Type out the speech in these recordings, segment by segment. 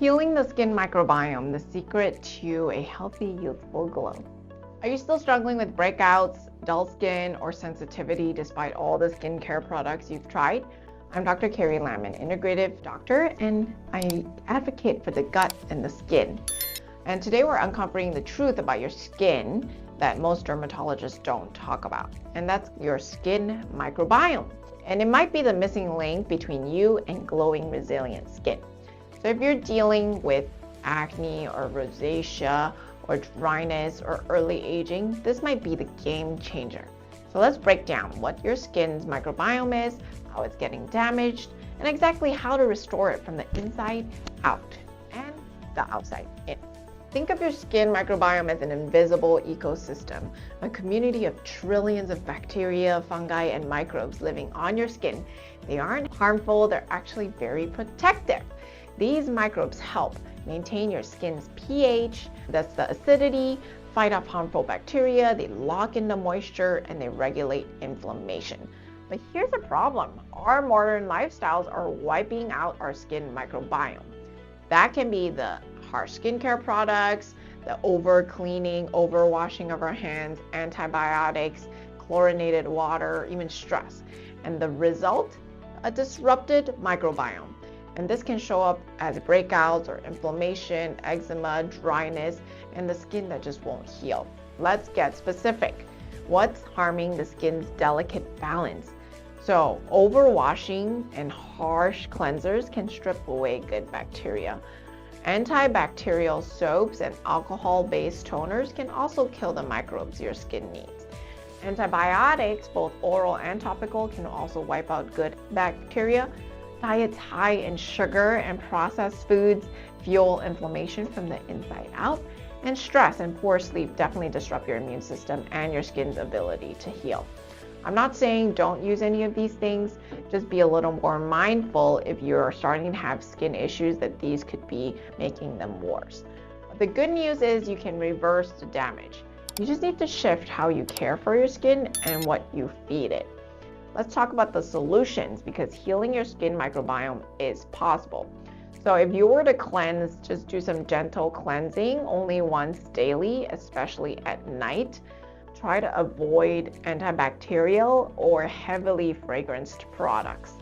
Healing the skin microbiome, the secret to a healthy, youthful glow. Are you still struggling with breakouts, dull skin, or sensitivity despite all the skincare products you've tried? I'm Dr. Carrie Lam, an integrative doctor, and I advocate for the gut and the skin. And today we're uncovering the truth about your skin that most dermatologists don't talk about, and that's your skin microbiome. And it might be the missing link between you and glowing, resilient skin. So if you're dealing with acne or rosacea or dryness or early aging, this might be the game changer. So let's break down what your skin's microbiome is, how it's getting damaged, and exactly how to restore it from the inside out and the outside in. Think of your skin microbiome as an invisible ecosystem, a community of trillions of bacteria, fungi, and microbes living on your skin. They aren't harmful, they're actually very protective. These microbes help maintain your skin's pH, that's the acidity, fight off harmful bacteria, they lock in the moisture, and they regulate inflammation. But here's the problem. Our modern lifestyles are wiping out our skin microbiome. That can be the harsh skincare products, the over-cleaning, over-washing of our hands, antibiotics, chlorinated water, even stress. And the result? A disrupted microbiome. And this can show up as breakouts or inflammation, eczema, dryness, and the skin that just won't heal. Let's get specific. What's harming the skin's delicate balance? So overwashing and harsh cleansers can strip away good bacteria. Antibacterial soaps and alcohol-based toners can also kill the microbes your skin needs. Antibiotics, both oral and topical, can also wipe out good bacteria. Diets high in sugar and processed foods fuel inflammation from the inside out, and stress and poor sleep definitely disrupt your immune system and your skin's ability to heal. I'm not saying don't use any of these things, just be a little more mindful if you're starting to have skin issues that these could be making them worse. But the good news is you can reverse the damage. You just need to shift how you care for your skin and what you feed it. Let's talk about the solutions, because healing your skin microbiome is possible. So if you were to cleanse, just do some gentle cleansing only once daily, especially at night. Try to avoid antibacterial or heavily fragranced products.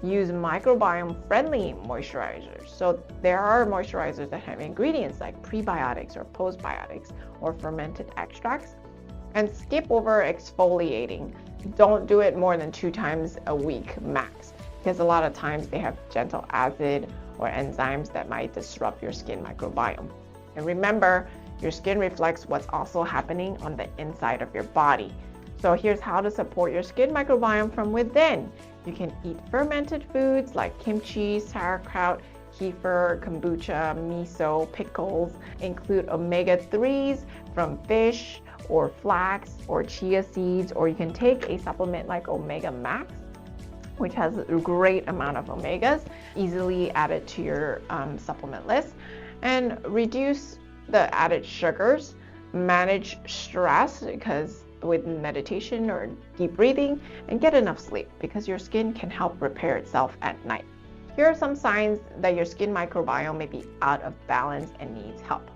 Use microbiome-friendly moisturizers. So there are moisturizers that have ingredients like prebiotics or postbiotics or fermented extracts. And skip over exfoliating. Don't do it more than 2 times a week max, because a lot of times they have gentle acid or enzymes that might disrupt your skin microbiome. And remember, your skin reflects what's also happening on the inside of your body. So here's how to support your skin microbiome from within. You can eat fermented foods like kimchi, sauerkraut, kefir, kombucha, miso, pickles. Include omega-3s from fish or flax or chia seeds, or you can take a supplement like Omega Max, which has a great amount of omegas. Easily add it to your supplement list, and reduce the added sugars. Manage stress because with meditation or deep breathing, and get enough sleep because your skin can help repair itself at night. Here are some signs that your skin microbiome may be out of balance and needs help.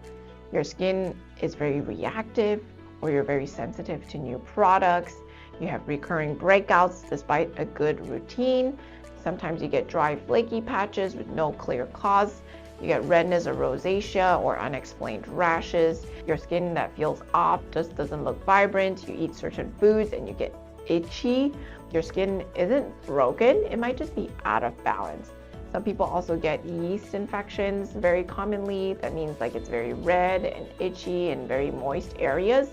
Your skin is very reactive, or you're very sensitive to new products. You have recurring breakouts despite a good routine. Sometimes you get dry, flaky patches with no clear cause. You get redness or rosacea or unexplained rashes. Your skin that feels off, just doesn't look vibrant. You eat certain foods and you get itchy. Your skin isn't broken, it might just be out of balance. Some people also get yeast infections very commonly. That means like it's very red and itchy and very moist areas.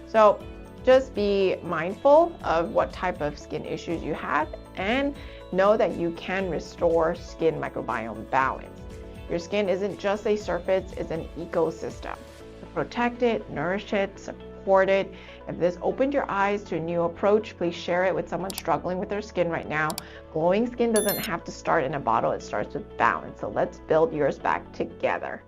So just be mindful of what type of skin issues you have, and know that you can restore skin microbiome balance. Your skin isn't just a surface, it's an ecosystem. So protect it, nourish it, support it. If this opened your eyes to a new approach, please share it with someone struggling with their skin right now. Glowing skin doesn't have to start in a bottle, it starts with balance. So let's build yours back together.